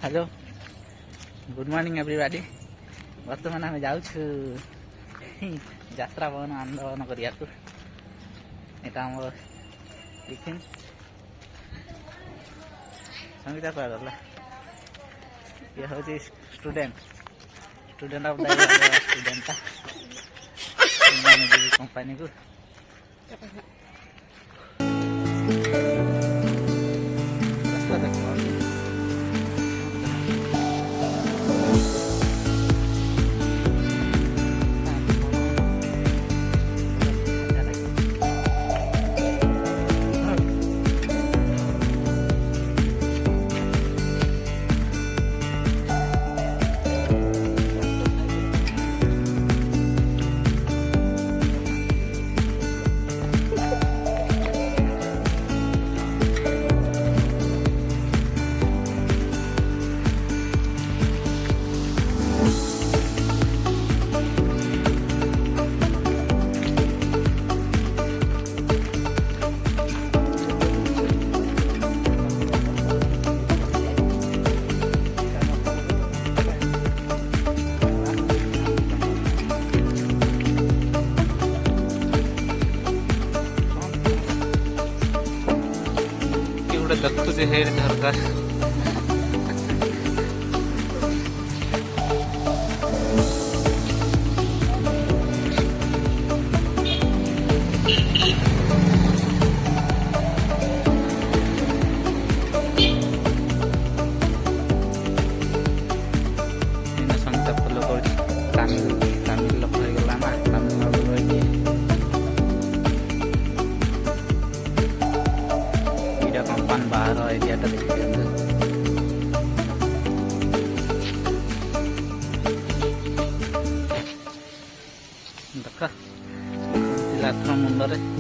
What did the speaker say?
hello good morning everybody बर्तमान आम जाऊँ यात्रा भवन आंदोलन करने यहाँ आम टिफिन संगीता कुआ गला ये हूँ student student of the student company को रास्ता देखो देखुचे हे झरका संगीता फॉलो कर तमिल लोक हो गला ना तमिलनाडु रही कंपन बाहर एरिया देखते देख मुंडे